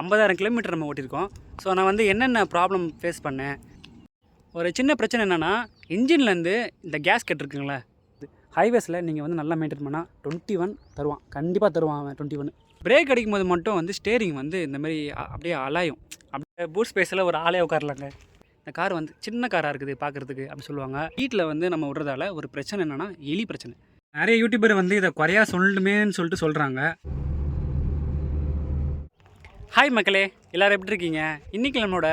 50,000 kilometre நம்ம ஓட்டியிருக்கோம். So நான் வந்து என்னென்ன ப்ராப்ளம் ஃபேஸ் பண்ணேன், ஒரு சின்ன பிரச்சனை என்னென்னா இன்ஜின்லேருந்து இந்த கேஸ்கெட் இருக்குங்களே, ஹைவேஸில் நீங்கள் வந்து நல்லா மெயின்டைன் பண்ணால் 21 தருவான், கண்டிப்பாக தருவான் அவன் 21. பிரேக் அடிக்கும் போது மட்டும் வந்து ஸ்டேரிங் வந்து இந்தமாதிரி அப்படியே அலாயும். அப்படியே பூட் ஸ்பேஸில் ஒரு ஆளே உட்காரலாங்க. இந்த கார் வந்து சின்ன காராக இருக்குது பார்க்குறதுக்கு அப்படி சொல்லுவாங்க. வீட்டில் வந்து நம்ம விட்றதால ஒரு பிரச்சனை என்னென்னா எலி பிரச்சனை. நிறைய யூடியூபர் வந்து இதை குறையா சொல்லணுமேன்னு சொல்லிட்டு சொல்கிறாங்க. ஹாய் மக்களே, எல்லோரும் எப்படி இருக்கீங்க? இன்றைக்கி நம்மளோட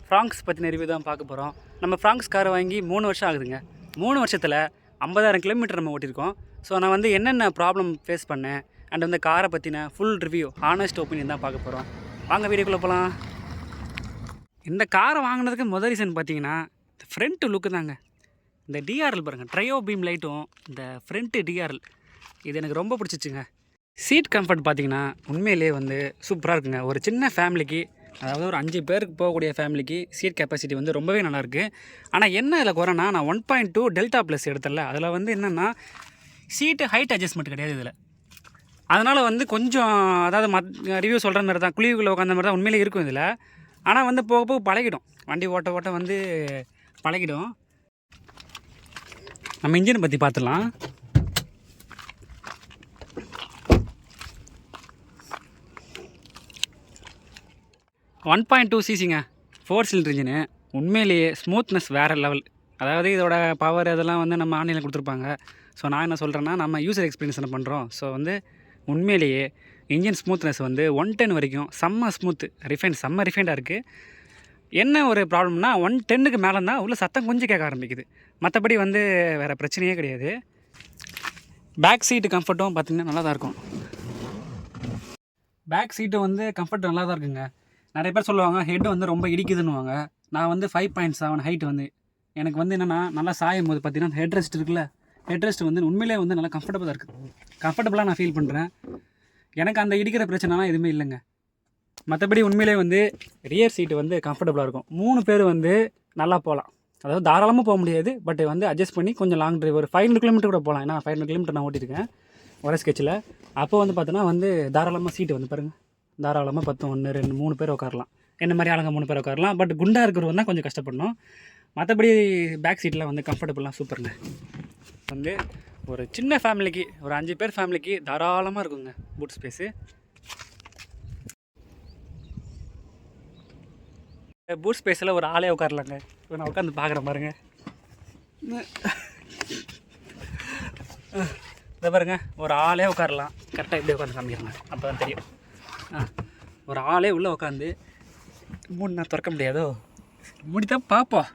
ஃப்ராங்க்ஸ் பற்றின ரிவ்யூ தான் பார்க்க போகிறோம். நம்ம ஃப்ராங்க்ஸ் காரை வாங்கி 3 வருஷம் ஆகுதுங்க. 3 வருஷத்தில் 50,000 கிலோமீட்டர் நம்ம ஓட்டியிருக்கோம். ஸோ நான் வந்து என்னென்ன ப்ராப்ளம் ஃபேஸ் பண்ணேன் அண்ட் அந்த காரை பற்றின ஃபுல் ரிவ்யூ, ஹானஸ்ட் ஒப்பீனியன் தான் பார்க்க போகிறோம். வாங்க வீடியோக்குள்ளே போகலாம். இந்த காரை வாங்கினதுக்கு முதல் ரீசன் பார்த்தீங்கன்னா இந்த ஃப்ரண்ட்டு லுக்கு தாங்க. இந்த டிஆர்எல் பாருங்கள், ட்ரையோ பீம் லைட்டும் இந்த ஃப்ரண்ட்டு டிஆர்எல் இது எனக்கு ரொம்ப பிடிச்சிச்சுங்க. சீட் கம்ஃபர்ட் பார்த்திங்கன்னா உண்மையிலே வந்து சூப்பராக இருக்குங்க. ஒரு சின்ன ஃபேமிலிக்கு, அதாவது ஒரு 5 பேருக்கு போகக்கூடிய ஃபேமிலிக்கு சீட் கெப்பாசிட்டி வந்து ரொம்பவே நல்லாயிருக்கு. ஆனால் என்ன இதில் குறைனா, நான் 1.2 டெல்டா ப்ளஸ் எடுத்தல, அதில் வந்து என்னென்னா சீட்டு ஹைட் அட்ஜஸ்ட்மெண்ட் கிடையாது இதில். அதனால் வந்து கொஞ்சம், அதாவது ரிவ்யூ சொல்கிற மாதிரி தான், குழிவுக்குள்ளே உட்காந்த மாதிரி தான் உண்மையிலே இருக்கும் இதில். ஆனால் வந்து போக போக பழகிடும், வண்டி ஓட்ட ஓட்ட வந்து பழகிடும். நம்ம இன்ஜினை பற்றி பார்த்துடலாம். One 1.2 சிசிங்க, 4 cylinder engine. உண்மையிலேயே ஸ்மூத்னஸ் வேறு லெவல். அதாவது இதோட பவர் அதெல்லாம் வந்து நம்ம ஆன்லைனில் கொடுத்துருப்பாங்க. ஸோ நான் என்ன சொல்கிறேன்னா, நம்ம யூசர் எக்ஸ்பீரியன்ஸ் என்ன பண்ணுறோம். ஸோ வந்து உண்மையிலேயே இன்ஜின் ஸ்மூத்னஸ் வந்து 110 வரைக்கும் செம்ம ஸ்மூத்து, செம்ம ரிஃபைண்டாக இருக்குது. என்ன ஒரு ப்ராப்ளம்னா 110க்கு மேலே தான் உள்ள சத்தம் கொஞ்சம் கேட்க ஆரம்பிக்குது. மற்றபடி வந்து வேறு பிரச்சனையே கிடையாது. பேக் சீட்டு கம்ஃபர்ட்டும் பார்த்திங்கன்னா நல்லா தான் இருக்கும். பேக் சீட்டு வந்து கம்ஃபர்ட் நல்லா தான் இருக்குங்க. நிறைய பேர் சொல்லுவாங்க ஹெட் வந்து ரொம்ப இடிக்குதுன்னுவாங்க. நான் வந்து 5.7 ஹைட் வந்து எனக்கு வந்து என்னென்னா, நல்லா சாயும் போது பார்த்திங்கன்னா ஹெட் ரெஸ்ட் இருக்குல்ல, ஹெட் ரெஸ்ட் வந்து உண்மையிலே வந்து நல்லா கம்ஃபர்டபுளாக இருக்குது. கம்ஃபர்டபுளாக நான் ஃபீல் பண்ணுறேன். எனக்கு அந்த இடிக்கிற பிரச்சனைலாம் எதுவுமே இல்லைங்க. மற்றபடி உண்மையிலே வந்து ரியர் சீட்டு வந்து கம்ஃபர்டபுளாக இருக்கும். 3 பேர் வந்து நல்லா போகலாம். அதாவது தாராளமாக போக முடியாது, பட் வந்து அட்ஜஸ்ட் பண்ணி கொஞ்சம் லாங் ட்ரைவ் ஒரு 500 கிலோமீட்டர் கூட போகலாம். ஏன்னா 500 கிலோமீட்டர் நான் ஓட்டியிருக்கேன் ஒரே ஸ்கெட்சில். அப்போ வந்து பார்த்தோன்னா வந்து தாராளமாக சீட்டு வந்து பாருங்கள், தாராளமாக 10 1 2 3 பேர் உட்காரலாம். என்ன மாதிரி ஆளுங்க 3 பேர் உட்காரலாம். பட் குண்டாக இருக்கிறவங்க தான் கொஞ்சம் கஷ்டப்படணும். மற்றபடி பேக் சீட்டில் வந்து கம்ஃபர்டபுளாக சூப்பருங்க. வந்து ஒரு சின்ன ஃபேமிலிக்கு, ஒரு 5 பேர் ஃபேமிலிக்கு தாராளமாக இருக்குங்க பூட் ஸ்பேஸு. பூட் ஸ்பேஸில் ஒரு ஆளே உட்காரலாங்க. இப்போ நான் உட்காந்து பார்க்குறேன் பாருங்கள். இதை பாருங்கள், ஒரு ஆளே உட்காரலாம். கரெக்டாக இப்படியே உட்காந்து காமிக்கிறேங்க, அப்போ தான் தெரியும். ஒரு ஆளே உள்ளே உட்காந்து மூணு நான் திறக்க முடியாதோ, மூடிதான் பார்ப்போம்.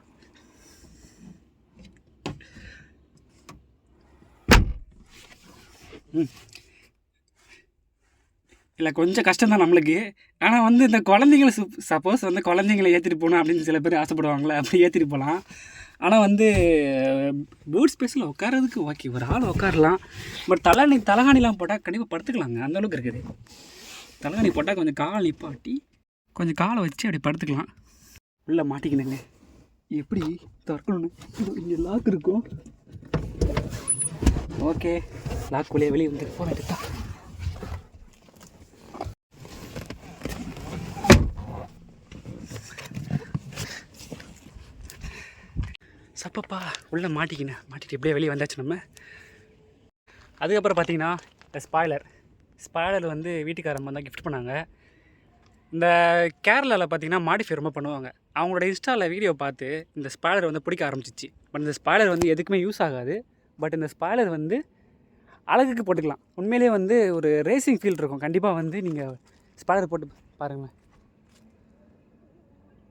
இல்லை கொஞ்சம் கஷ்டம்தான் நம்மளுக்கு. ஆனால் வந்து இந்த குழந்தைங்கள சப்போஸ் வந்து குழந்தைங்கள ஏற்றிட்டு போகணும் அப்படின்னு சில பேர் ஆசைப்படுவாங்களே, அப்படி ஏற்றிட்டு போகலாம். ஆனால் வந்து பூட் ஸ்பேஸில் உட்காரதுக்கு ஓகே, ஒரு ஆள் உட்காரலாம். பட் தலகாணிலாம் போட்டால் கண்டிப்பாக படுத்துக்கலாங்க, அந்தளவுக்கு இருக்குது. தலகாணி போட்டால் கொஞ்சம் கால் நிப்பாட்டி கொஞ்சம் காலை வச்சு அப்படி படுத்துக்கலாம். உள்ளே மாட்டிக்கணுங்க, எப்படி திறக்கணும்னு இங்கே லாக் இருக்கும். ஓகே, லாக்குள்ளே வெளியே வந்து ஃபோன் எடுத்தா. சப்பப்பா உள்ளே மாட்டிட்டு எப்படியே வெளியே வந்தாச்சு நம்ம. அதுக்கப்புறம் பார்த்தீங்கன்னா இந்த ஸ்பாய்லர் வந்து வீட்டுக்காரம்மா தான் கிஃப்ட் பண்ணாங்க. இந்த கேரளாவில் பார்த்திங்கன்னா மாடிஃபை ரொம்ப பண்ணுவாங்க. அவங்களோட இன்ஸ்டாவில் வீடியோ பார்த்து இந்த ஸ்பாய்லர் வந்து பிடிக்க ஆரம்பிச்சிச்சு. பட் இந்த ஸ்பாய்லர் வந்து எதுக்குமே யூஸ் ஆகாது. பட் இந்த ஸ்பாய்லர் வந்து அழகுக்கு போட்டுக்கலாம். உண்மையிலே வந்து ஒரு ரேசிங் ஃபீல் இருக்கும். கண்டிப்பாக வந்து நீங்கள் ஸ்பாய்லர் போட்டு பாருங்கள்,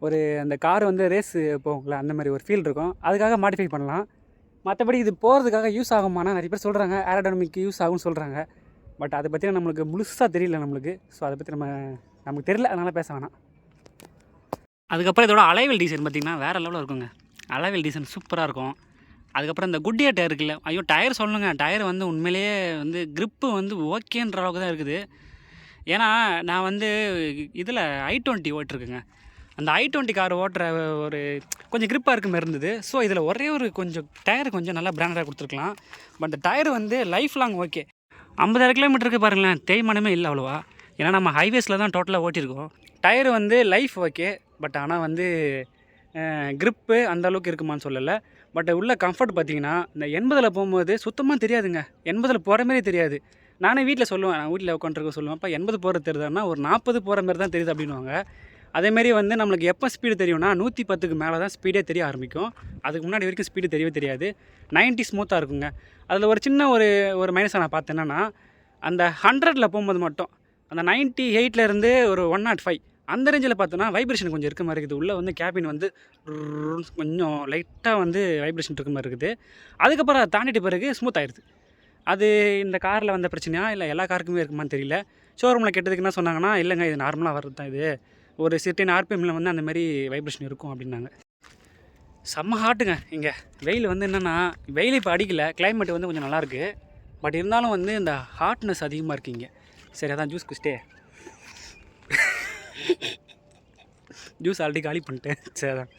ஒரு அந்த கார் வந்து ரேஸு போகுங்களா அந்த மாதிரி ஒரு ஃபீல் இருக்கும். அதுக்காக மாடிஃபை பண்ணலாம். மற்றபடி இது போகிறதுக்காக யூஸ் ஆகுமானா நிறைய பேர் சொல்கிறாங்க, ஏரோடைனமிக்கு யூஸ் ஆகும்னு சொல்கிறாங்க. பட் அதை பற்றி நம்மளுக்கு முழுசாக தெரியல நம்மளுக்கு. ஸோ அதை பற்றி நமக்கு தெரியல, அதனால் பேச வேணாம். அதுக்கப்புறம் இதோட அலைவல் டிசைன் பார்த்திங்கன்னா வேறு லெவலில் இருக்குங்க. அலைவல் டிசைன் சூப்பராக இருக்கும். அதுக்கப்புறம் இந்த குட்டியாக டயர் இருக்குல்ல, ஐயோ டயர் சொல்லணுங்க, டயர் வந்து உண்மையிலேயே வந்து க்ரிப்பு வந்து ஓகேன்ற அளவுக்கு தான் இருக்குது. ஏன்னா நான் வந்து இதில் i20 ஓட்டிருக்குங்க. அந்த i20 கார் ஓட்டுற ஒரு கொஞ்சம் க்ரிப்பாக இருக்க மாதிரி இருந்தது. ஸோ இதில் ஒரே ஒரு கொஞ்சம் டயர் கொஞ்சம் நல்லா பிராண்டடாக கொடுத்துருக்கலாம். பட் அந்த டயர் வந்து லைஃப் லாங் ஓகே. 50,000 கிலோமீட்டருக்கு பாருங்களேன், தேய்மானமே இல்லை அவ்வளோவா. ஏன்னா நம்ம ஹைவேஸில் தான் டோட்டலாக ஓட்டியிருக்கோம். டயர் வந்து லைஃப் ஓகே, பட் ஆனால் வந்து க்ரிப்பு அந்தளவுக்கு இருக்குமான்னு சொல்லலை. பட் உள்ள கம்ஃபர்ட் பார்த்திங்கன்னா இந்த 80ல் போகும்போது சுத்தமாக தெரியாதுங்க. 80ல் போகிற மாரி தெரியாது. நானே வீட்டில் சொல்லுவேன், நான் வீட்டில் உட்காந்துருக்க சொல்லுவேன், அப்போ 80 போகிறது தெரியுதுன்னா ஒரு 40 போகிற மாரி தான் தெரியுது அப்படின்வாங்க. அதேமாரி வந்து நம்மளுக்கு எப்போ ஸ்பீடு தெரியும்னா 110க்கு மேலே தான் ஸ்பீடே தெரிய ஆரம்பிக்கும். அதுக்கு முன்னாடி வரைக்கும் ஸ்பீடு தெரியவே தெரியாது. 90 ஸ்மூத்தாக இருக்குங்க. அதில் ஒரு சின்ன ஒரு மைனஸை நான் பார்த்தேன். என்னென்னா அந்த 100ல் போகும்போது மட்டும் அந்த 98லேருந்து ஒரு 105 அந்த ரேஞ்சில் பார்த்தோன்னா வைப்ரேஷன் கொஞ்சம் இருக்க மாதிரி இருக்குது. உள்ளே வந்து கேபின் வந்து கொஞ்சம் லைட்டாக வந்து வைப்ரேஷன் இருக்க மாதிரி இருக்குது. அதுக்கப்புறம் அதை தாண்டிட்ட பிறகு ஸ்மூத் ஆயிடுது. அது இந்த காரில் வந்த பிரச்சனையா இல்லை எல்லா காருக்குமே இருக்குமான்னு தெரியல. ஷோரூமில் கேட்டதுக்கு என்ன சொன்னாங்கன்னா, இல்லைங்க இது நார்மலாக வர்றது தான், இது ஒரு சிர்டின் ஆர்பிஎம்மில் வந்து அந்தமாரி வைப்ரேஷன் இருக்கும் அப்படின்னாங்க. செம்ம ஹாட்டுங்க இங்கே. வெயில் வந்து என்னென்னா, வெயில் இப்போ அடிக்கலை, கிளைமேட் வந்து கொஞ்சம் நல்லாயிருக்கு. பட் இருந்தாலும் வந்து இந்த ஹாட்னஸ் அதிகமாக இருக்குது இங்கே. சரி, அதான் ஜூஸ் குடிச்சிட்டே ஜூஸ் ஆல்ரெடி காலி பண்ணிட்டேன். சரி, அதான்.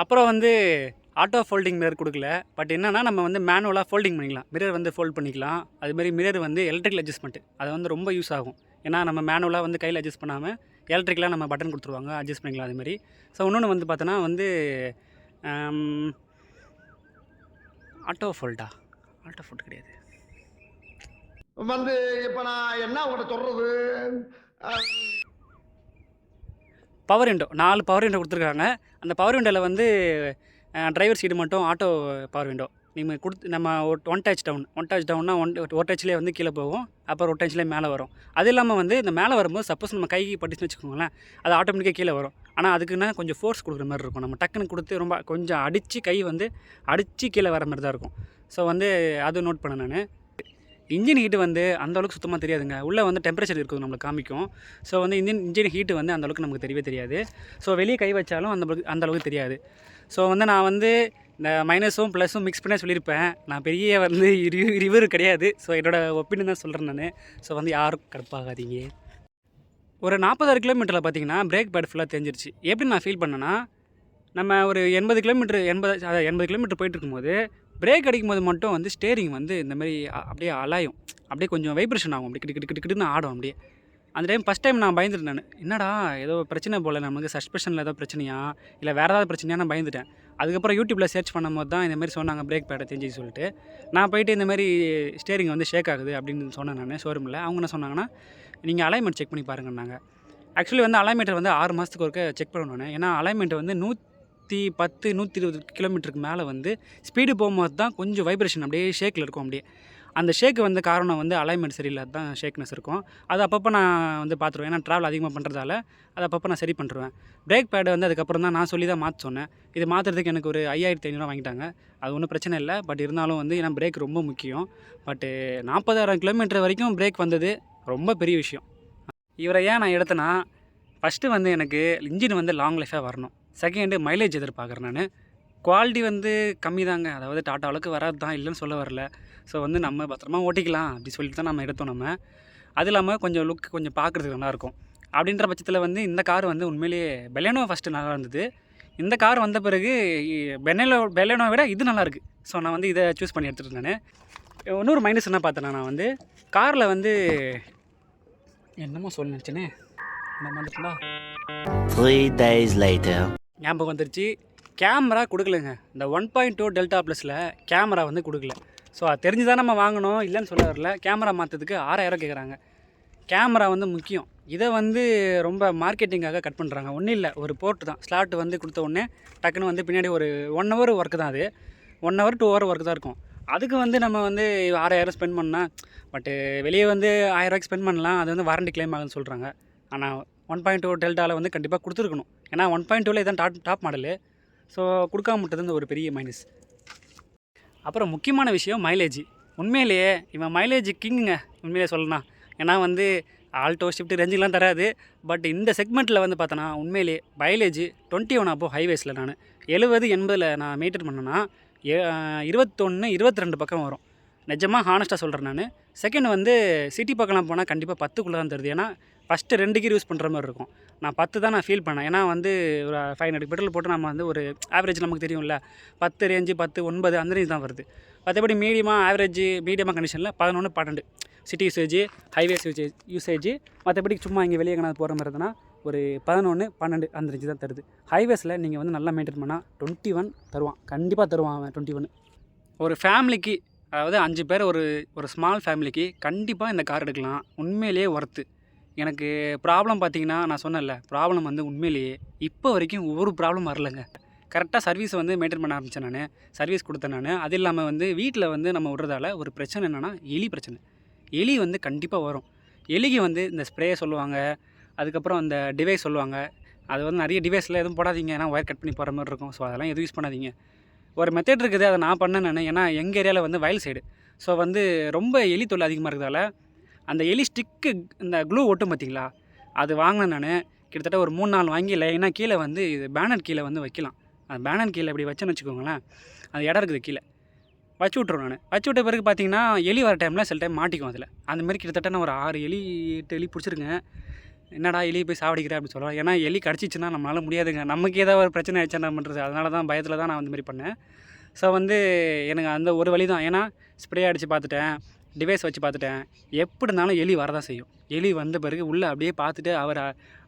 அப்புறம் வந்து ஆட்டோ ஃபோல்டிங் மிரர் கொடுக்கல. பட் என்னென்னா நம்ம வந்து மேனுவலாக ஃபோல்டிங் பண்ணிக்கலாம். மிரர் வந்து ஃபோல்ட் பண்ணிக்கலாம். அதுமாரி மிரர் வந்து எலக்ட்ரிக்கல் அட்ஜஸ்ட்மெண்ட்டு, அது வந்து ரொம்ப யூஸ் ஆகும். ஏன்னா நம்ம மேனுவலாக வந்து கையில் அட்ஜஸ்ட் பண்ணாமல் எலக்ட்ரிக்கலாக நம்ம பட்டன் கொடுத்துருவாங்க, அட்ஜஸ்ட் பண்ணிக்கலாம் அதுமாரி. ஸோ இன்னொன்று வந்து பார்த்தோன்னா வந்து ஆட்டோ ஃபோல்ட் கிடையாது வந்து இப்போ நான் என்ன உங்கள்கிட்ட சொல்கிறது, பவர் விண்டோ 4 பவர் விண்டோ கொடுத்துருக்காங்க. அந்த பவர் விண்டோவில் வந்து டிரைவர் சீடு மட்டும் ஆட்டோ பவர் விண்டோ நீங்கள் நம்ம ஒன் டச் டவுன்னா ஒரு டச்லேயே வந்து கீழே போகும், அப்புறம் ஒரு டச்லேயே மேலே வரும். அது இல்லாமல் வந்து இந்த மேலே வரும்போது சப்போஸ் நம்ம கை பட்டுச்சுன்னு வச்சுக்கோங்களேன், அது ஆட்டோமேட்டிக்காக கீழே வரும். ஆனால் அதுக்குன்னா கொஞ்சம் ஃபோர்ஸ் கொடுக்குற மாதிரி இருக்கும். நம்ம டக்குன்னு கொடுத்து ரொம்ப கொஞ்சம் கை வந்து அடித்து கீழே வர மாதிரி தான் இருக்கும். ஸோ வந்து அது நோட் பண்ணேன் நான். இன்ஜின் ஹீட்டு வந்து அந்தளவுக்கு சுத்தமாக தெரியாதுங்க. உள்ளே வந்து டெம்பரேச்சர் இருக்குது நம்மளுக்கு காமிக்கும். ஸோ வந்து இன்ஜின் ஹீட்டு வந்து அந்தளவுக்கு நமக்கு தெரியவே தெரியாது. ஸோ வெளியே கை வச்சாலும் அந்தளவுக்கு தெரியாது. ஸோ வந்து நான் வந்து இந்த மைனஸும் ப்ளஸும் மிக்ஸ் பண்ணி சொல்லியிருப்பேன். நான் பெரிய வந்து ரிவ்யூ கிடையாது. ஸோ என்னோடய ஒப்பீனியன் தான் சொல்கிறேன் நான். ஸோ வந்து யாரும் கடுப்பாகாதீங்க. ஒரு 40 கிலோமீட்டரில் பார்த்தீங்கன்னா பிரேக் பேட் ஃபுல்லாக தெரிஞ்சிருச்சு. எப்படி நான் ஃபீல் பண்ணேன்னா, நம்ம ஒரு 80 கிலோமீட்டர் போயிட்டு இருக்கும்போது பிரேக் அடிக்கும்போது மட்டும் வந்து ஸ்டேரிங் வந்து இந்தமாரி அப்படியே அலாயும், அப்படியே கொஞ்சம் வைப்ரேஷன் ஆகும், அப்படி கிட்டுன்னு ஆடும் அப்படியே. அந்த ஃபஸ்ட் டைம் நான் பயந்துட்டேன் நான். என்னடா ஏதோ பிரச்சனை போல், நமக்கு சஸ்பென்ஷனில் ஏதோ பிரச்சனையா இல்லை வேறு ஏதாவது பிரச்சனையா நான் பயந்துட்டேன். அதுக்கப்புறம் யூடியூப்பில் சர்ச் பண்ணும்போது தான் இந்தமாரி சொன்னாங்க பிரேக் பேடை தெரிஞ்சுன்னு சொல்லிட்டு. நான் போயிட்டு இந்தமாரி ஸ்டேரிங் வந்து ஷேக் ஆகுது அப்படின்னு சொன்னேன் நான் ஷோரூமில். அவங்க என்ன சொன்னாங்கன்னா, நீங்கள் அலைன்மெண்ட் செக் பண்ணி பாருங்கன்னாங்க. ஆக்சுவலி வந்து அலைன்மெண்ட்டை வந்து 6 மாதத்துக்கு ஒருக்க செக் பண்ணணும். ஏன்னா அலைன்மெண்ட் வந்து 110 120 கிலோமீட்டருக்கு மேலே வந்து ஸ்பீடு போகும்போது தான் கொஞ்சம் வைப்ரேஷன் அப்படியே ஷேக்கில் இருக்கும். அப்படியே அந்த ஷேக்கு வந்து காரணம் வந்து அலைன்மெண்ட் சரியில்லாத தான் ஷேக்னஸ் இருக்கும். அது அப்பப்போ நான் வந்து பார்த்துருவேன். ஏன்னா ட்ராவல் அதிகமாக பண்ணுறதால அது அப்பப்போ நான் சரி பண்ணிருவேன். பிரேக் பேடு வந்து அதுக்கப்புறம் தான் நான் சொல்லி தான் மாற்ற சொன்னேன். இது மாற்றுறதுக்கு எனக்கு ஒரு 5500 வாங்கிட்டாங்க. அது ஒன்றும் பிரச்சனை இல்லை. பட் இருந்தாலும் வந்து ஏன்னா பிரேக் ரொம்ப முக்கியம். பட்டு 40,000 கிலோமீட்டர் வரைக்கும் பிரேக் வந்தது ரொம்ப பெரிய விஷயம். இவரை ஏன் நான் எடுத்தேன்னா, ஃபஸ்ட்டு வந்து எனக்கு இன்ஜின் வந்து லாங் லைஃபாக வரணும். செகண்டு மைலேஜ் எதிர்பார்க்குறேன் நான். குவாலிட்டி வந்து கம்மி தாங்க. அதாவது டாட்டா அளவுக்கு வராது தான், இல்லைன்னு சொல்ல வரல. ஸோ வந்து நம்ம பத்திரமா ஓட்டிக்கலாம் அப்படி சொல்லிட்டு தான் நம்ம எடுத்தோம் நம்ம. அது இல்லாமல் கொஞ்சம் லுக் கொஞ்சம் பார்க்குறதுக்கு நல்லாயிருக்கும். அப்படின்ற பட்சத்தில் வந்து இந்த கார் வந்து உண்மையிலேயே பெலேனோ ஃபஸ்ட்டு நல்லா இருந்தது. இந்த கார் வந்த பிறகு பெலேனோ விட இது நல்லாயிருக்கு. ஸோ நான் வந்து இதை சூஸ் பண்ணி எடுத்துகிட்டு நான். இன்னொரு மைனஸ் என்ன பார்த்தேன்னா, நான் வந்து காரில் வந்து என்னமோ சொல்ல நினச்சேனே, நம்ம வந்துட்டுங்களா 3 days later. ஞாபகம் வந்துருச்சு. கேமரா கொடுக்கலங்க. இந்த 1.2 டெல்டா ப்ளஸில் கேமரா வந்து கொடுக்கல. ஸோ அது தெரிஞ்சு தான் நம்ம வாங்கணும், இல்லைன்னு சொல்ல வரல. கேமரா மாற்றதுக்கு 6000 கேட்குறாங்க. கேமரா வந்து முக்கியம். இதை வந்து ரொம்ப மார்க்கெட்டிங்காக கட் பண்ணுறாங்க. ஒன்றும் இல்லை, ஒரு போர்ட்டு தான். ஸ்லாட் வந்து கொடுத்த உடனே டக்குன்னு வந்து பின்னாடி ஒரு 1 ஹவர் ஒர்க்கு தான். அது 1 ஹவர் 2 ஹவர் ஒர்க்கு தான் இருக்கும். அதுக்கு வந்து நம்ம வந்து 6000 ஸ்பெண்ட் பண்ணால், பட்டு வெளியே வந்து 1000 ஸ்பெண்ட் பண்ணலாம். அது வந்து வாரண்டி கிளைம் ஆகுதுன்னு சொல்கிறாங்க. ஆனால் 1.2 டெல்டாவில் வந்து கண்டிப்பாக கொடுத்துருக்கணும். ஏன்னா 1.2ல இதான் டாப் மாடலு. ஸோ கொடுக்காம விட்டது ஒரு பெரிய மைனஸ். அப்புறம் முக்கியமான விஷயம் மைலேஜ். உண்மையிலேயே இவன் மைலேஜ் கிங்குங்க உண்மையிலே சொல்லலாம். ஏன்னா வந்து ஆல்டோ ஷிஃப்ட் ரேஞ்சுலாம் தராது. பட் இந்த செக்மெண்ட்டில் வந்து பார்த்தோன்னா உண்மையிலே மைலேஜ் 21 அப்போது ஹைவேஸில் நான் 70 80ல் நான் மெயின்டைன் பண்ணேன்னா 21 22 பக்கம் வரும். நிஜமாக ஹானஸ்ட்டாக சொல்கிறேன் நான். செகண்ட் வந்து சிட்டி பக்கம்லாம் போனால் கண்டிப்பாக 10க்குள்ளே தான் தருது. ஏன்னா ஃபஸ்ட்டு 2 கீர் யூஸ் பண்ணுற மாதிரி இருக்கும். நான் 10 தான் நான் ஃபீல் பண்ணேன். ஏன்னா வந்து ஒரு 500 பெட்ரோல் போட்டு நம்ம வந்து ஒரு ஆவரேஜ் நமக்கு தெரியும்ல, 10 ரேஞ்சு 10 9 அந்த ரேஞ்ச் தான் வருது. மற்றபடி மீடியமாக ஆவரேஜ் மீடியமாக கண்டிஷனில் 11 12 சிட்டி யூசேஜ், ஹைவேஸ் யூசேஜ் மற்றபடி சும்மா இங்கே வெளியே கணக்கு போகிற மாதிரி இருந்ததுன்னா ஒரு 11, 12 அந்த ரேஞ்சு தான் தருது. ஹைவேஸில் நீங்கள் வந்து நல்லா மெயின்டைன் பண்ணால் 21 தருவான், கண்டிப்பாக தருவான் அவன் 21. ஒரு ஃபேமிலிக்கு, அதாவது 5 பேர் ஒரு ஸ்மால் ஃபேமிலிக்கு கண்டிப்பாக இந்த கார் எடுக்கலாம். உண்மையிலேயே ஒர்த்து. எனக்கு ப்ராப்ளம் பார்த்தீங்கன்னா, நான் சொன்னேன்ல, ப்ராப்ளம் வந்து உண்மையிலேயே இப்போ வரைக்கும் ஒரு ப்ராப்ளம் வரலைங்க. கரெக்டாக சர்வீஸ் வந்து மெயின்டைன் பண்ண ஆரம்பித்தேன் நான், சர்வீஸ் கொடுத்தேன் நான். அது இல்லாமல் வந்து வீட்டில் வந்து நம்ம விடுறதால ஒரு பிரச்சனை என்னென்னா எலி பிரச்சனை. எலி வந்து கண்டிப்பாக வரும். எலிக்கு வந்து இந்த ஸ்ப்ரே சொல்லுவாங்க, அதுக்கப்புறம் அந்த டிவைஸ் சொல்லுவாங்க. அது வந்து நிறைய டிவைஸில் எதுவும் போடாதீங்க, ஏன்னா ஒயர் கட் பண்ணி போகிற மாதிரி இருக்கும். ஸோ அதெல்லாம் எதுவும் யூஸ் பண்ணாதீங்க. ஒரு மெத்தட் இருக்குது, அதை நான் பண்ணேன் நான். ஏன்னா எங்கள் ஏரியாவில் வந்து வயல் சைடு, ஸோ வந்து ரொம்ப எலி தொல்லை அதிகமாக இருக்கிறதால அந்த எலி ஸ்டிக்கு இந்த க்ளூ ஒட்டும் பார்த்திங்களா, அது வாங்கினேன் நான். கிட்டத்தட்ட ஒரு 3-4 வாங்கி லைனாக கீழே வந்து இது பேனர் கீழே வந்து வைக்கலாம். அந்த பேனர் கீழே இப்படி வச்சேன்னு வச்சுக்கோங்களேன், அது இடம் இருக்குது கீழே வச்சு விட்ருவேன் நான். வச்சு விட்ட பிறகு பார்த்தீங்கன்னா எலி வர டைமில் சில டைம் மாட்டிக்கும் அதில். அந்தமாரி கிட்டத்தட்ட நான் ஒரு 6 எலி 8 எலி பிடிச்சிருக்கேன். என்னடா எலி போய் சாவடிக்கிறேன் அப்படின்னு சொல்லலாம். ஏன்னா எலி கடிச்சிச்சுன்னா நம்மளால் முடியாதுங்க, நமக்கு ஏதாவது ஒரு பிரச்சனை ஆயிடுச்சா என்ன பண்ணுறது. அதனால தான் பயத்தில் தான் நான் அந்தமாரி பண்ணேன். ஸோ வந்து எனக்கு அந்த ஒரு வழி தான். ஏன்னா ஸ்ப்ரே அடித்து பார்த்துட்டேன், டிவைஸ் வச்சு பார்த்துட்டேன், எப்படி இருந்தாலும் எலி வரதான் செய்யும். எலி வந்த பிறகு உள்ளே அப்படியே பார்த்துட்டு அவரை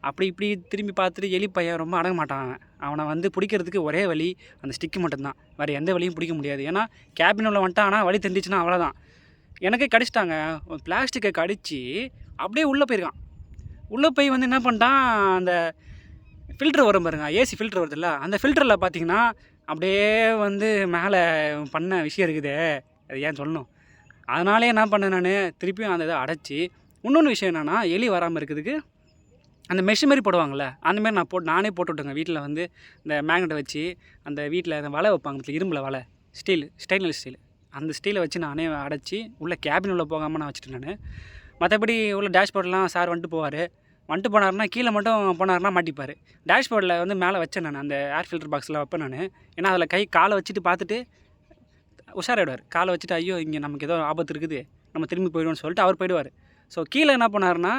அப்படி இப்படி திரும்பி பார்த்துட்டு, எலி பையன் ரொம்ப அடங்க மாட்டான். அவனை வந்து பிடிக்கிறதுக்கு ஒரே வழி அந்த ஸ்டிக்கு மட்டும்தான், வேறு எந்த வழியும் பிடிக்க முடியாது. ஏன்னா கேபின் உள்ள வந்துட்டான், ஆனால் வழி தெரிஞ்சிச்சுன்னா அவ்வளோதான். எனக்கே கடிச்சிட்டாங்க, பிளாஸ்டிக்கை கடித்து அப்படியே உள்ளே போயிருக்கான். உள்ளே போய் வந்து என்ன பண்ணிட்டான், அந்த ஃபில்ட்ரு வரும் பாருங்க, ஏசி ஃபில்ட்ரு வருதுல்ல, அந்த ஃபில்டரில் பார்த்தீங்கன்னா அப்படியே வந்து மேலே பண்ண விஷயம் இருக்குது. அது ஏன் சொல்லணும். அதனாலே என்ன பண்ணேன் நான், திருப்பியும் அந்த இதை அடைச்சி. இன்னொன்று விஷயம் என்னென்னா, எலி வராமல் இருக்கிறதுக்கு அந்த மெஷ் மாரி போடுவாங்கள்ல, அந்தமாரி நானே போட்டு விட்டேங்க. வீட்டில் வந்து இந்த மேக்னெட்டை வச்சு, அந்த வீட்டில் அந்த வலை வைப்பாங்க, இரும்பில் வலை, ஸ்டெயின்லெஸ் ஸ்டீல், அந்த ஸ்டீலை வச்சு நானே அடைச்சி உள்ளே கேபின் உள்ளே போகாமல் நான் வச்சுட்டேன் நான். மற்றபடி உள்ள டேஷ்போர்ட்லாம் சார் வந்துட்டு போனார்னா கீழே மட்டும் போனார்னா மாட்டிப்பார். டேஷ்போர்டில் வந்து மேலே வச்சேன் நான், அந்த ஏர் ஃபில்டர் பாக்ஸில் வைப்பேன் நான். ஏன்னா அதில் காலை வச்சுட்டு பார்த்துட்டு உஷாராயிடுவார். காலை வச்சுட்டு ஐயோ இங்கே நமக்கு ஏதோ ஆபத்து இருக்குது, நம்ம திரும்பி போயிடுவோம்னு சொல்லிட்டு அவர் போயிடுவார். ஸோ கீழே என்ன பண்ணாருன்னா,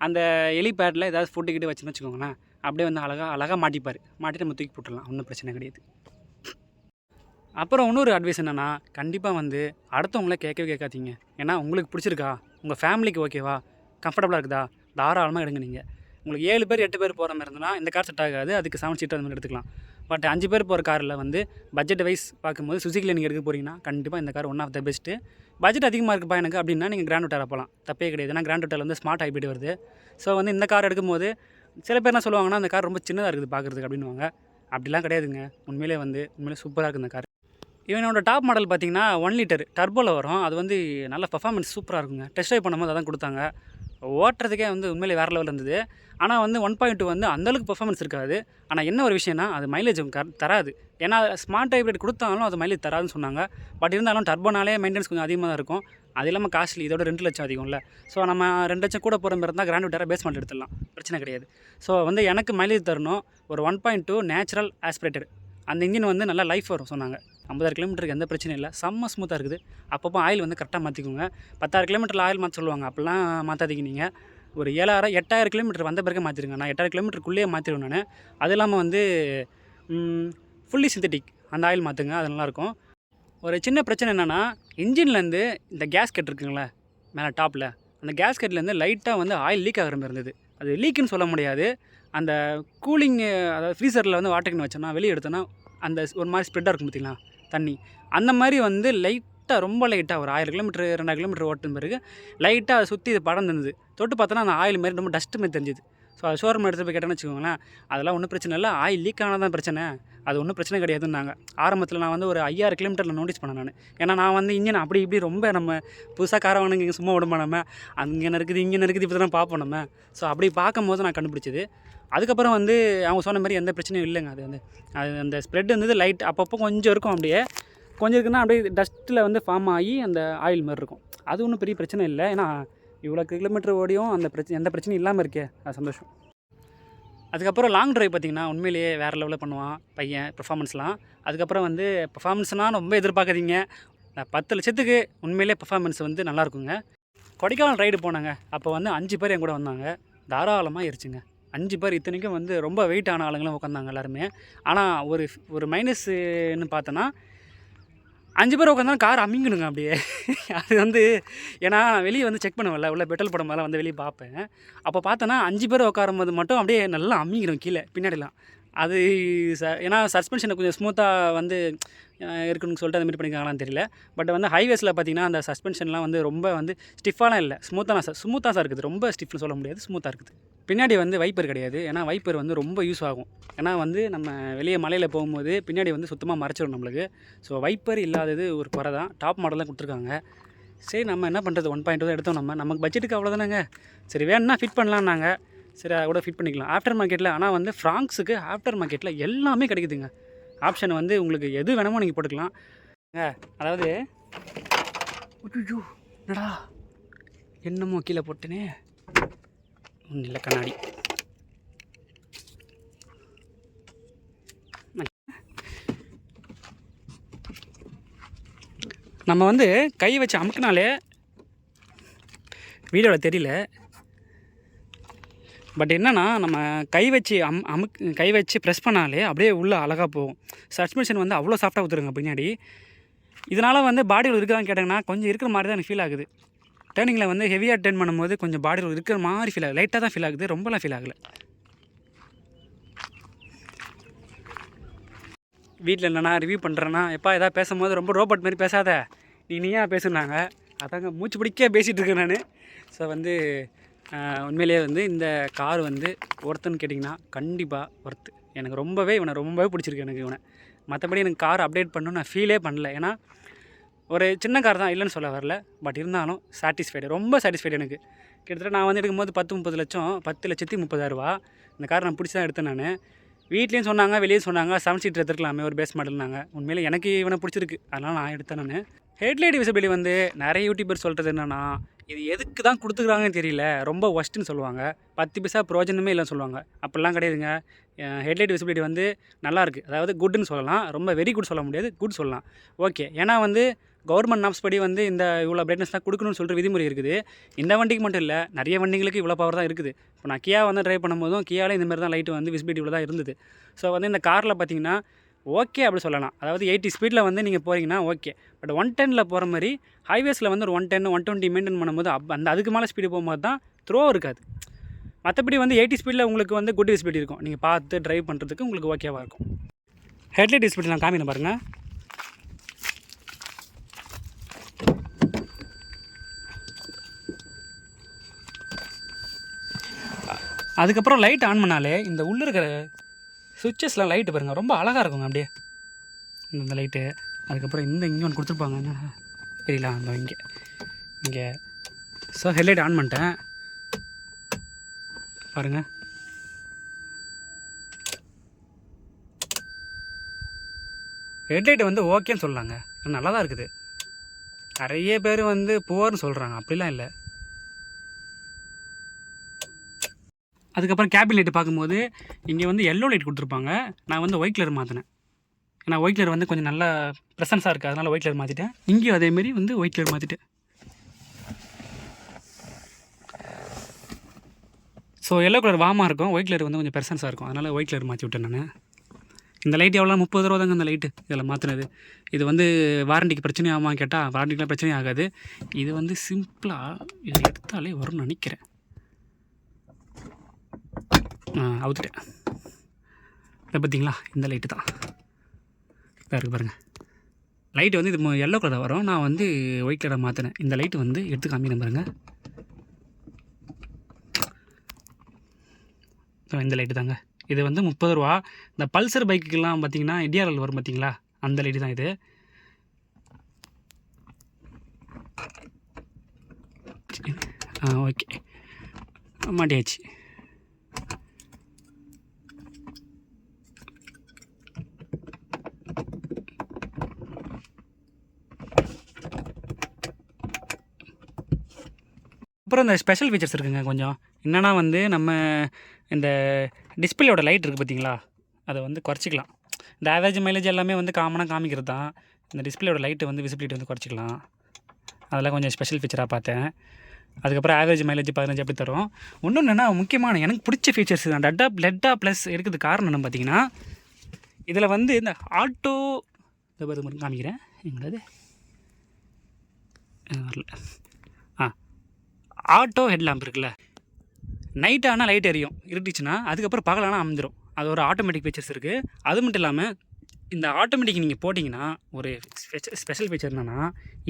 அந்த எலி பேட்டில் ஏதாவது ஃபுட்டு கிட்ட வச்சுன்னு வச்சுக்கோங்களேன், அப்படியே வந்து அழகாக மாட்டிப்பார். மாட்டிட்டு நம்ம தூக்கி போட்டுடலாம், ஒன்றும் பிரச்சனை கிடையாது. அப்புறம் இன்னொரு அட்வைஸ் என்னென்னா, கண்டிப்பாக வந்து அடுத்தவங்கள கேட்கவே கேட்காதீங்க. ஏன்னா உங்களுக்கு பிடிச்சிருக்கா, உங்கள் ஃபேமிலிக்கு ஓகேவா, கம்ஃபர்டபுளாக இருக்குதா, தாராளமாக எடுங்க. நீங்கள் உங்களுக்கு 7 பேர் 8 பேர் போகிற மாதிரி இருந்ததுன்னா இந்த கார் செட் ஆகாது, அதுக்கு 7 சீட்டர் அந்த மாதிரி எடுத்துக்கலாம். பட் 5 பேர் போகிற காரில் வந்து பட்ஜெட் வைஸ் பார்க்கும்போது சுசுக்கியில் நீங்கள் எடுக்க போகிறீங்கன்னா கண்டிப்பாக இந்த car one of the best. Budget அதிகமாக இருக்குப்பா எனக்கு அப்படின்னா நீங்கள் கிராண்ட் விட்டாரா போகலாம், தப்பே கிடையாது. ஏன்னா கிராண்ட் விட்டார் வந்து ஸ்மார்ட் ஹைப்ரிட் வருது. ஸோ வந்து இந்த கார் எடுக்கும்போது சில பேர் என்ன சொல்லுவாங்கன்னா, அந்த கார் ரொம்ப சின்னதாக இருக்குது பார்க்குறதுக்கு அப்படின்வாங்க. அப்படிலாம் கிடையாதுங்க, உண்மையிலே சூப்பராக இருக்குது இந்த கார். இவனோட டாப் மாடல் பார்த்தீங்கன்னா 1 லிட்டர் டர்போவில் வரும். அது வந்து நல்ல பர்ஃபார்மன்ஸ் சூப்பராக இருக்குங்க. டெஸ்ட் ட்ரைவ் பண்ணும்போது அதான் கொடுத்தாங்க. ஓட்டுறதுக்கே வந்து உண்மையிலே வேறு லெவலில் இருந்தது. ஆனால் வந்து 1.2 வந்து அந்தளவுக்கு பர்ஃபார்மன்ஸ் இருக்காது. ஆனால் என்ன ஒரு விஷயம்னா, அது மைலேஜ் தராது. ஏன்னா ஸ்மார்ட் ஹைப்ரிட் கொடுத்தாலும் அது மைலேஜ் தராதுன்னு சொன்னாங்க. பட் இருந்தாலும் டர்போனாலே மெயின்டெனன்ஸ் கொஞ்சம் அதிகமாக தான் இருக்கும். அது இல்லாமல் காஸ்ட்லி, இதோட 2 லட்சம் அதிகம்ல. ஸோ நம்ம 2 லட்சம் கூட போகிற மாதிரி இருந்தால் கிராண்ட் விட்டார பேஸ் மாடல் எடுத்துடலாம், பிரச்சனை கிடையாது. ஸோ வந்து எனக்கு மைலேஜ் தரணும், ஒரு 1.2 நேச்சுரல் ஆஸ்பிரேட்டட். அந்த இன்ஜின் வந்து நல்லா லைஃப் வரும் சொன்னாங்க. 50,000 கிலோமீட்டருக்கு எந்த பிரச்சனையும் இல்லை, செம்ம ஸ்மூத்தாக இருக்குது. அப்பப்போ ஆயில் வந்து கரெக்டாக மாற்றிக்கோங்க. 10,000 கிலோமீட்டரில் ஆயில் மாற்ற சொல்லுவாங்க, அப்படிலாம் மாற்றாதீங்க. நீங்கள் ஒரு 8,000 கிலோமீட்டர் வந்த பிறகு மாற்றிடுங்க. நான் 8,000 கிலோமீட்டருக்குள்ளேயே மாற்றிடுவேன் நான். அது இல்லாமல் வந்து ஃபுல்லி சிந்தட்டிக் அந்த ஆயில் மாற்றுங்க, அது நல்லாயிருக்கும். ஒரு சின்ன பிரச்சனை என்னென்னா, இன்ஜின்லேருந்து இந்த கேஸ்கெட் இருக்குங்களே மேலே டாப்பில், அந்த கேஸ்கெட்லேருந்து லைட்டாக வந்து ஆயில் லீக் ஆகிற மாதிரி இருந்தது. அது லீக்குன்னு சொல்ல முடியாது. அந்த கூலிங், அதாவது ஃப்ரீசரில் வந்து வாட்டர்னு வச்சோன்னா வெளியே எடுத்தோன்னா அந்த ஒரு மாதிரி ஸ்ப்ரெட்டாக இருக்கும் பார்த்திங்களா தண்ணி, அந்த மாதிரி வந்து லைட்டாக, ரொம்ப லைட்டாக ஒரு 1000 கிலோமீட்டர் 2000 கிலோமீட்டர் ஓட்டின பிறகு லைட்டாக அதை சுற்றி இது படம் இருந்தது. தொட்டு பார்த்தோன்னா அந்த ஆயில் மாதிரி ரொம்ப டஸ்ட்டு மாதிரி தெரிஞ்சுது. ஸோ அது ஷோரூம் எடுத்து போய் கேட்டேன்னு வச்சுக்கோங்களேன், அதெல்லாம் ஒன்றும் பிரச்சனை இல்லை, ஆயில் லீக் ஆனால் தான் பிரச்சனை, அது ஒன்றும் பிரச்சனை கிடையாதுன்னாங்க. ஆரம்பத்தில் நான் வந்து ஒரு 5000 கிலோமீட்டரில் நோட்டீஸ் பண்ணேன் நான். ஏன்னா நான் வந்து இன்ஜின் அப்படி இப்படி ரொம்ப நம்ம புதுசாக காரை வாங்கினு இங்கே சும்மா விடுமா நம்ம, அங்கே இருக்குது இங்கே இருக்குது இப்படி தான் பார்ப்போம் நம்ம. ஸோ அப்படி பார்க்கும்போது நான் கண்டுபிடிச்சது. அதுக்கப்புறம் வந்து அவங்க சொன்ன மாதிரி எந்த பிரச்சனையும் இல்லைங்க. அது வந்து அந்த ஸ்ப்ரெட் வந்து லைட் அப்பப்போ கொஞ்சம் இருக்கும், அப்படியே கொஞ்சம் இருக்குன்னா அப்படியே டஸ்ட்டில் வந்து ஃபார்ம் ஆகி அந்த ஆயில் மாதிரி இருக்கும். அது ஒன்றும் பெரிய பிரச்சனை இல்லை. ஏன்னா இவ்வளோ கிலோமீட்டர் ஓடியும் அந்த எந்த பிரச்சனையும் இல்லாமல் இருக்கே, அது சந்தோஷம். அதுக்கப்புறம் லாங் ட்ரைவ் பார்த்திங்கன்னா உண்மையிலேயே வேறு லெவலில் பண்ணுவான் பையன் பெர்ஃபார்மன்ஸ்லாம். அதுக்கப்புறம் வந்து பெர்ஃபார்மன்ஸ்னால் ரொம்ப எதிர்பார்க்காதீங்க, 10 லட்சத்துக்கு உண்மையிலே பெர்ஃபார்மன்ஸ் வந்து நல்லாயிருக்குங்க. கொடைக்கானல் ரைடு போனாங்க, அப்போ வந்து 5 பேர் என் கூட வந்தாங்க, தாராளமாக இருச்சுங்க. 5 பேர், இத்தனைக்கும் வந்து ரொம்ப வெயிட் ஆன ஆளுங்களும் உட்காந்தாங்க எல்லாருமே. ஆனால் ஒரு மைனஸ்ன்னு பார்த்தோன்னா, 5 பேர் உட்காந்தாலும் கார் அமிங்கணுங்க அப்படியே. அது வந்து ஏன்னா வெளியே வந்து செக் பண்ணுவேன்ல, உள்ள பெட்ரோல் படம் மேலே வந்து வெளியே பார்ப்பேன். அப்போ பார்த்தோன்னா 5 பேர் உட்காரும்போது மட்டும் அப்படியே நல்லா அமிங்கிடும் கீழே பின்னாடிலாம். அது ஏன்னா சஸ்பென்ஷனை கொஞ்சம் ஸ்மூத்தாக வந்து இருக்குன்னு சொல்லிட்டு அதுமாரி பண்ணியிருக்காங்களான்னு தெரியல. பட் வந்து ஹைவேஸில் பார்த்தீங்கன்னா அந்த சஸ்பென்ஷன்லாம் வந்து ரொம்ப வந்து ஸ்டிஃபாலாம் இல்லை, ஸ்மூத்தாக தான் இருக்குது. ரொம்ப ஸ்டிஃப்னு சொல்ல முடியாது, ஸ்மூத்தாக இருக்குது. பின்னாடி வந்து வைப்பர் கிடையாது, ஏன்னா வைப்பர் வந்து ரொம்ப யூஸ் ஆகும். ஏன்னா வந்து நம்ம வெளியே மலையில் போகும்போது பின்னாடி வந்து சுத்தமாக மறைச்சிடும் நம்மளுக்கு. ஸோ வைப்பர் இல்லாதது ஒரு குறை தான். டாப் மாடல் தான் கொடுத்துருக்காங்க. சரி நம்ம என்ன பண்ணுறது, 1.2 தான் எடுத்தோம். நமக்கு பட்ஜெட்டுக்கு அவ்வளோதானங்க. சரி வேணுன்னா ஃபிட் பண்ணலான்னாங்க. சரி அதை கூட ஃபிட் பண்ணிக்கலாம் ஆஃப்டர் மார்க்கெட்டில். ஆனால் வந்து ஃப்ராங்க்ஸுக்கு ஆஃப்டர் மார்க்கெட்டில் எல்லாமே கிடைக்குதுங்க. ஆப்ஷன் வந்து உங்களுக்கு எது வேணுமோ நீங்கள் போட்டுக்கலாம். அதாவது என்னடா என்னமோ கீழே போட்டேனே, ஒன்றும் இல்லை கண்ணாடி. நம்ம வந்து கை வச்சு அமுக்குனாலே வீடியோவில் தெரியல, பட் என்னென்னா நம்ம கை வச்சு கை வச்சு ப்ரெஸ் பண்ணாலே அப்படியே உள்ளே அழகாக போகும். சஸ்பென்ஷன் வந்து அவ்வளோ சாஃப்டாக ஊற்றுருங்க பின்னாடி. இதனால் வந்து பாடியில் இருக்குதான்னு கேட்டாங்கன்னா கொஞ்சம் இருக்கிற மாதிரி தான் எனக்கு ஃபீல் ஆகுது. டேர்னிங்கில் வந்து ஹெவியாக டேர்ன் பண்ணும்போது கொஞ்சம் பாடியில் இருக்கிற மாதிரி ஃபீல் ஆகுது. லைட்டாக தான் ஃபீல் ஆகுது, ரொம்பலாம் ஃபீல் ஆகலை. வீட்டில் என்னென்னா ரிவ்யூ பண்ணுறேன்னா எப்பா எதாவது பேசும்போது ரொம்ப ரோபோட் மாதிரி பேசாத, நீயா பேசுனாங்க. அதாங்க மூச்சு பிடிக்க பேசிகிட்டு இருக்கேன் நான். ஸோ வந்து உண்மையிலேயே வந்து இந்த கார் வந்து ஒர்த்துன்னு கேட்டிங்கன்னா கண்டிப்பாக ஒர்த்து. எனக்கு இவனை ரொம்பவே பிடிச்சிருக்கு எனக்கு இவனை. மற்றபடி எனக்கு கார் அப்டேட் பண்ணணும்னு நான் ஃபீலே பண்ணல. ஏன்னா ஒரு சின்ன கார் தான், இல்லைன்னு சொல்ல வரல. பட் இருந்தாலும் ரொம்ப சாட்டிஸ்ஃபைடு எனக்கு. கிட்டத்தட்ட நான் வந்து எடுக்கும்போது 10-30 லட்சம், 10,30,000 இந்த கார் நான் பிடிச்சி தான் எடுத்தேன் நான். வீட்லேயும் சொன்னாங்க, வெளியே சொன்னாங்க 7 சீட்டர் எடுத்துருக்கலாமே ஒரு பேஸ் மாடல்னாங்க. உண்மையிலே எனக்கு இவனை பிடிச்சிருக்கு, அதனால் நான் எடுத்தேன் நான். ஹெட்லைட் விசிபிலிட்டி வந்து நிறைய யூடியூபர் சொல்கிறது என்னென்னா இது எதுக்கு தான் கொடுத்துக்குறாங்கன்னு தெரியல, ரொம்ப ஒஸ்ட்டுன்னு சொல்லுவாங்க. 10 பைசா பிரயோஜனமே இல்லைன்னு சொல்லுவாங்க. அப்படிலாம் கிடையாதுங்க. ஹெட்லைட் விசிபிலிட்டி வந்து நல்லாயிருக்கு. அதாவது குட்டுன்னு சொல்லலாம், ரொம்ப வெரி குட் சொல்ல முடியாது, குட் சொல்லலாம். ஓகே, ஏன்னா வந்து கவர்மெண்ட் நாப்ஸ் படி வந்து இந்த இவ்வளோ பிரைட்னஸ் தான் கொடுக்கணும்னு சொல்லிட்டு விதிமுறை இருக்குது. இந்த வண்டிக்கு மட்டும் இல்லை, நிறைய வண்டிகளுக்கு இவ்வளோ பவர் தான் இருக்குது. இப்போ நான் கியா வந்து ட்ரைவ் பண்ணும்போதும் கியாவில் இந்தமாதிரி தான் லைட்டு வந்து விசிபிலிட்டி இவ்வளோ தான் இருந்தது. ஸோ வந்து இந்த காரில் பார்த்தீங்கன்னா ஓகே அப்படி சொல்லலாம். அதாவது 80 ஸ்பீடில் வந்து நீங்கள் போகிறீங்கன்னா ஓகே. பட் 110 போகிற மாதிரி ஹைவேஸில் வந்து ஒரு 110, 120 மெயின்டைன் பண்ணும்போது அதுக்கு மேலே ஸ்பீடு போகும்போது தான் த்ரோ இருக்காது. மற்றபடி வந்து 80 ஸ்பீடில் உங்களுக்கு வந்து குட் விசிபிலிட்டி இருக்கும். நீங்கள் பார்த்து ட்ரைவ் பண்ணுறதுக்கு உங்களுக்கு ஓகேவாக இருக்கும். ஹெட்லைட் விசிபிலிட்டி நான் காமிக்கிறேன் பாருங்கள். அதுக்கப்புறம் லைட் ஆன் பண்ணாலே இந்த உள்ளே இருக்கிற சுவிட்சஸ்லாம் லைட்டு பாருங்கள், ரொம்ப அழகாக இருக்குங்க அப்படியே இந்த லைட்டு. அதுக்கப்புறம் இங்கே ஒன்று கொடுத்துருப்பாங்க, என்ன தெரியல, அந்த இங்கே. ஸோ ஹெட்லைட் ஆன் பண்ணிட்டேன் பாருங்கள். ஹெட்லைட்டு வந்து ஓகேன்னு சொல்லலாங்க, நல்லா தான் இருக்குது. நிறைய பேர் வந்து புவர்னு சொல்கிறாங்க, அப்படிலாம் இல்லை. அதுக்கப்புறம் கேபின் லைட்டு பார்க்கும்போது இங்கே வந்து எல்லோ லைட் கொடுத்துருப்பாங்க. நான் வந்து ஒயிட் கலர் மாற்றினேன். ஏன்னா ஒயிட் கலர் வந்து கொஞ்சம் நல்லா ப்ரெசன்ஸாக இருக்குது, அதனால் ஒயிட் கலர் மாற்றிட்டேன். இங்கேயும் அதேமாரி வந்து ஒயிட் கலர் மாற்றிட்டேன். ஸோ எல்லோ கலர் வார்மாக இருக்கும், ஒயிட் கலர் வந்து கொஞ்சம் ப்ரெசன்ஸாக இருக்கும், அதனால் ஒயிட் கலர் மாற்றி விட்டேன் நான். இந்த லைட் எவ்வளோ 30 ரூபா தாங்க இந்த லைட்டு இதில் மாற்றினது. இது வந்து வாரண்டிக்கு பிரச்சனை ஆகுமா கேட்டால் வாரண்டிக்கெலாம் பிரச்சனை ஆகாது. இது வந்து சிம்பிளாக இதை எடுத்தாலே வரும்னு நினைக்கிறேன். அவுத்துட்டேன். இதை பார்த்தீங்களா, இந்த லைட்டு தான் இருக்குது பாருங்கள். லைட்டு வந்து இது எல்லோ கலராக வரும், நான் வந்து ஒயிட் கலராக மாற்றினேன். இந்த லைட்டு வந்து எடுத்து காமிக்கிறேன் பாருங்கள். இந்த லைட்டு தாங்க, இது வந்து 30 ரூபா. இந்த பல்சர் பைக்குக்கெல்லாம் பார்த்தீங்கன்னா இடிஆர்எல் வரும் பார்த்தீங்களா, அந்த லைட்டு தான் இது. ஓகே மாட்டியாச்சு. அப்புறம் இந்த ஸ்பெஷல் ஃபீச்சர்ஸ் இருக்குங்க கொஞ்சம். என்னென்னா வந்து நம்ம இந்த டிஸ்பிளேயோட லைட் இருக்குது பார்த்தீங்களா, அதை வந்து குறைச்சிக்கலாம். இந்த ஆவரேஜ் மைலேஜ் எல்லாமே வந்து காமனாக காமிக்கிறது தான். இந்த டிஸ்பிளேயோட லைட்டு வந்து விசிபிலிட்டி வந்து குறைச்சிக்கலாம். அதெல்லாம் கொஞ்சம் ஸ்பெஷல் ஃபீச்சராக பார்த்தேன். அதுக்கப்புறம் ஆவரேஜ் மைலேஜ் 15 அப்படி தரும். இன்னொன்று என்னென்னா முக்கியமான எனக்கு பிடிச்ச ஃபீச்சர்ஸ் தான் லெட்டா ப்ளஸ் இருக்குது. காரணம் என்ன பார்த்தீங்கன்னா, இதில் வந்து இந்த ஆட்டோ காமிக்கிறேன். எங்களது வரல. ஆட்டோ ஹெட் லேம்ப் இருக்குல்ல, நைட் ஆனால் லைட் எரியும், இருட்டுச்சுன்னா. அதுக்கப்புறம் பகலானால் அமுந்துடும். அது ஒரு ஆட்டோமேட்டிக் ஃபீச்சர்ஸ் இருக்குது. அது மட்டும் இல்லாமல் இந்த ஆட்டோமேட்டிக் நீங்கள் போட்டிங்கன்னா ஒரு ஸ்பெஷல் ஃபீச்சர் என்னென்னா,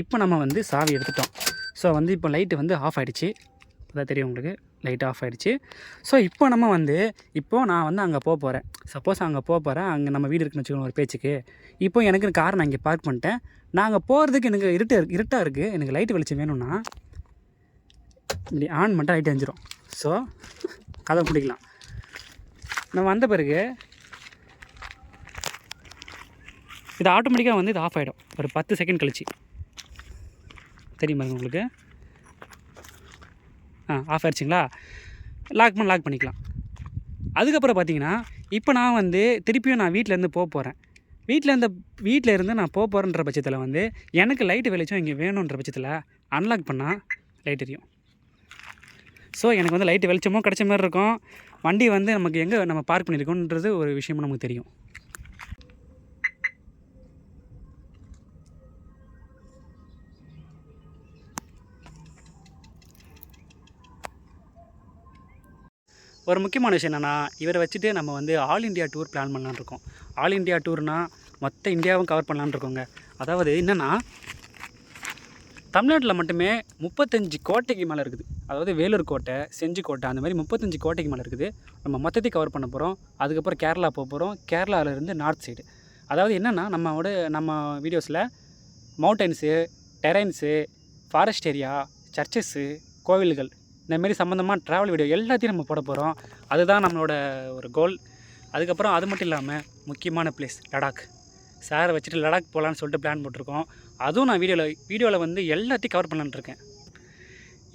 இப்போ நம்ம வந்து சாவி எடுத்துட்டோம். ஸோ வந்து இப்போ லைட்டு வந்து ஆஃப் ஆகிடுச்சு. அதான் தெரியும் உங்களுக்கு, லைட் ஆஃப் ஆகிடுச்சு. ஸோ இப்போ நம்ம வந்து நான் வந்து அங்கே போகிறேன். சப்போஸ் அங்கே போகிறேன், அங்கே நம்ம வீடு இருக்குன்னு வச்சுக்கோங்க ஒரு பேச்சுக்கு. இப்போ எனக்கு கார் நான் இங்கே பார்க் பண்ணிட்டேன். நான் அங்கே போகிறதுக்கு எனக்கு இருட்டாக இருக்குது, எனக்கு லைட்டு வெளிச்சம் வேணும்னா இப்படி ஆன் பண்ணிட்டு லைட் எரிஞ்சிடும். ஸோ கதை பிடிக்கலாம். நம்ம வந்த பிறகு இது ஆட்டோமேட்டிக்காக வந்து இது ஆஃப் ஆகிடும் ஒரு 10 செகண்ட் கழிச்சு. தெரியுமா உங்களுக்கு? ஆஃப் ஆகிடுச்சிங்களா? லாக் பண்ணிக்கலாம். அதுக்கப்புறம் பார்த்தீங்கன்னா, இப்போ நான் வந்து திருப்பியும் நான் வீட்டிலேருந்து போகிறேன். வீட்டில் இருந்து நான் போகிறேன்ற பட்சத்தில் வந்து எனக்கு லைட்டு வெளிச்சம் இங்கே வேணுன்ற பட்சத்தில் அன்லாக் பண்ணால் லைட் எரியும். ஸோ எனக்கு வந்து லைட்டு வெளிச்சமும் கிடைச்ச மாதிரி இருக்கும். வண்டி வந்து நமக்கு எங்கே நம்ம பார்க் பண்ணியிருக்கோன்றது ஒரு விஷயமும் நமக்கு தெரியும். ஒரு முக்கியமான விஷயம் என்னென்னா, இவரை வச்சுட்டு நம்ம வந்து ஆல் இண்டியா டூர் பிளான் பண்ணலான்னு இருக்கோம். ஆல் இண்டியா டூர்னால் மொத்த இந்தியாவும் கவர் பண்ணலான்னு இருக்கோங்க. அதாவது என்னென்னா, தமிழ்நாட்டில் மட்டுமே 35 கோட்டைக்கு மேலே இருக்குது. அதாவது வேலூர் கோட்டை, செஞ்சி கோட்டை, அந்த மாதிரி 35 கோட்டைக்கு மேலே இருக்குது. நம்ம மொத்தத்தையும் கவர் பண்ண போகிறோம். அதுக்கப்புறம் கேரளா போக போகிறோம். கேரளாவிலேருந்து நார்த் சைடு. அதாவது என்னென்னா, நம்ம வீடியோஸில் மவுண்டன்ஸு, டெரைன்ஸு, ஃபாரஸ்ட் ஏரியா, சர்ச்சஸ்ஸு, கோவில்கள், இந்தமாரி சம்மந்தமாக ட்ராவல் வீடியோ எல்லாத்தையும் நம்ம போட போகிறோம். அதுதான் நம்மளோட ஒரு கோல். அதுக்கப்புறம் அது மட்டும் இல்லாமல் முக்கியமான பிளேஸ் லடாக். சாரை வச்சுட்டு லடாக் போகலான்னு சொல்லிட்டு பிளான் போட்டிருக்கோம். அதுவும் நான் வீடியோவில் வந்து எல்லாத்தையும் கவர் பண்ணலான்னு இருக்கேன்.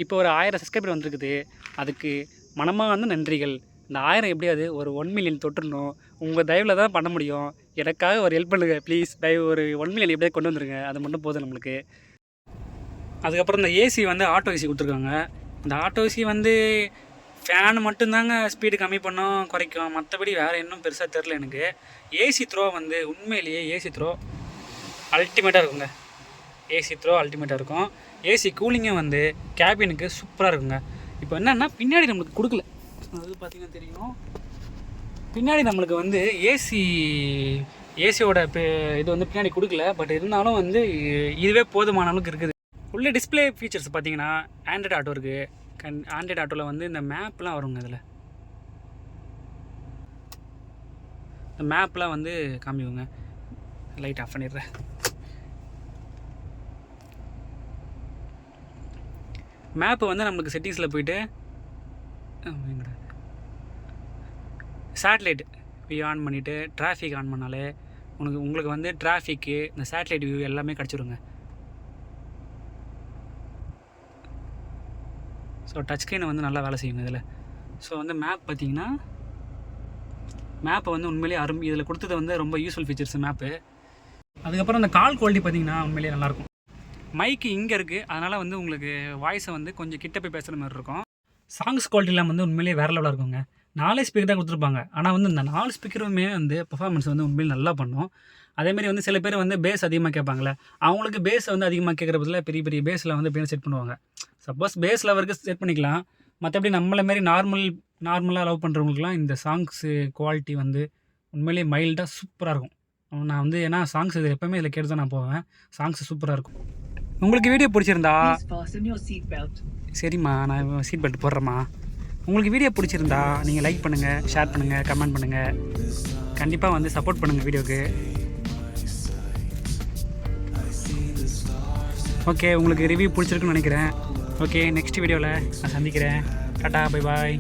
இப்போ ஒரு 1000 சப்ஸ்கிரைபர் வந்துருக்குது. அதுக்கு மனமாக வந்து நன்றிகள். இந்த 1000 எப்படியாவது ஒரு 1 மில்லியன் தொட்டுடணும். உங்கள் தயவில் தான் பண்ண முடியும். எனக்காக ஒரு ஹெல்ப் பண்ணுங்கள் ப்ளீஸ். ஒரு 1 மில்லியன் எப்படியாவது கொண்டு வந்துருங்க. அது மட்டும் போதும் நம்மளுக்கு. அதுக்கப்புறம் இந்த ஏசி வந்து ஆட்டோ ஏசி கொடுத்துருக்காங்க. இந்த ஆட்டோ ஏசி வந்து ஃபேன் மட்டும்தாங்க ஸ்பீடு கம்மி பண்ணோம், குறைக்கும். மற்றபடி வேறு இன்னும் பெருசாக தெரில எனக்கு. ஏசி த்ரோ வந்து உண்மையிலேயே ஏசி த்ரோ அல்டிமேட்டாக இருக்குங்க. ஏசி த்ரோ அல்டிமேட்டாக இருக்கும். ஏசி கூலிங்கும் வந்து கேபினுக்கு சூப்பராக இருக்குங்க. இப்போ என்னென்னா, பின்னாடி நம்மளுக்கு கொடுக்கல. அது பார்த்திங்கன்னா தெரியும், பின்னாடி நம்மளுக்கு வந்து ஏசியோட இது வந்து பின்னாடி கொடுக்கல. பட் இருந்தாலும் வந்து இதுவே போதுமான அளவுக்கு இருக்குது. உள்ள டிஸ்பிளே ஃபீச்சர்ஸ் பார்த்தீங்கன்னா ஆண்ட்ராய்டு ஆட்டோ இருக்குது. ஆண்ட்ராய்டு ஆட்டோவில் வந்து இந்த மேப்லாம் வருங்க. இதில் இந்த மேப்லாம் வந்து காமிக்குங்க. லைட் ஆஃப் பண்ணிடுறேன். மேப்பு வந்து நம்மளுக்கு செட்டிங்ஸில் போய்ட்டு சேட்டலைட் வியூ ஆன் பண்ணிவிட்டு டிராஃபிக் ஆன் பண்ணாலே உங்களுக்கு வந்து டிராஃபிக்கு இந்த சேட்டலைட் வியூ எல்லாமே கிடச்சிருங்க. ஸோ டச் ஸ்க்ரீனை வந்து நல்லா வேலை செய்யுங்க இதில். ஸோ வந்து மேப் பார்த்திங்கன்னா, மேப்பை வந்து உண்மையிலேயே இதில் கொடுத்தது வந்து ரொம்ப யூஸ்ஃபுல் ஃபீச்சர்ஸ் மேப்பு. அதுக்கப்புறம் அந்த கால் குவாலிட்டி பார்த்திங்கன்னா உண்மையிலேயே நல்லாயிருக்கும். மைக்கு இங்கே இருக்குது, அதனால் வந்து உங்களுக்கு வாய்ஸை வந்து கொஞ்சம் கிட்ட போய் பேசுகிற மாதிரி இருக்கும். சாங்ஸ் குவாலிட்டிலாம் வந்து உண்மையிலேயே வேறு லெவலாக இருக்குங்க. 4 ஸ்பீக்கர் தான் கொடுத்துருப்பாங்க. ஆனால் வந்து இந்த 4 ஸ்பீக்கருமே வந்து பெர்ஃபார்மன்ஸ் வந்து உண்மையிலே நல்லா பண்ணும். அதேமாதிரி வந்து சில பேர் வந்து பேஸ் அதிகமாக கேட்பாங்களே, அவங்களுக்கு பேஸை வந்து அதிகமாக கேட்குற பதில் பெரிய பெரிய பேஸில் வந்து பின்னாடி செட் பண்ணுவாங்க. சப்போஸ் பேஸ் லெவலுக்கு செட் பண்ணிக்கலாம். மற்றபடி நம்மளை மாரி நார்மலாக லவ் பண்ணுறவங்களுக்குலாம் இந்த சாங்ஸு குவாலிட்டி வந்து உண்மையிலேயே மைல்டாக சூப்பராக இருக்கும். நான் வந்து ஏன்னா சாங்ஸ் இது எப்போவுமே இதில் கேட்டு தான் நான் போவேன். சாங்ஸ் சூப்பராக இருக்கும். உங்களுக்கு வீடியோ பிடிச்சிருந்தா சரிம்மா, நான் சீட் பெல்ட் போடுறேம்மா. உங்களுக்கு வீடியோ பிடிச்சிருந்தா நீங்கள் லைக் பண்ணுங்கள், ஷேர் பண்ணுங்கள், கமெண்ட் பண்ணுங்கள். கண்டிப்பாக வந்து சப்போர்ட் பண்ணுங்கள் வீடியோவுக்கு. ஓகே, உங்களுக்கு ரிவ்யூ பிடிச்சிருக்குன்னு நினைக்கிறேன். ஓகே, நெக்ஸ்ட் வீடியோவில் நான் சந்திக்கிறேன். Tata, bye bye.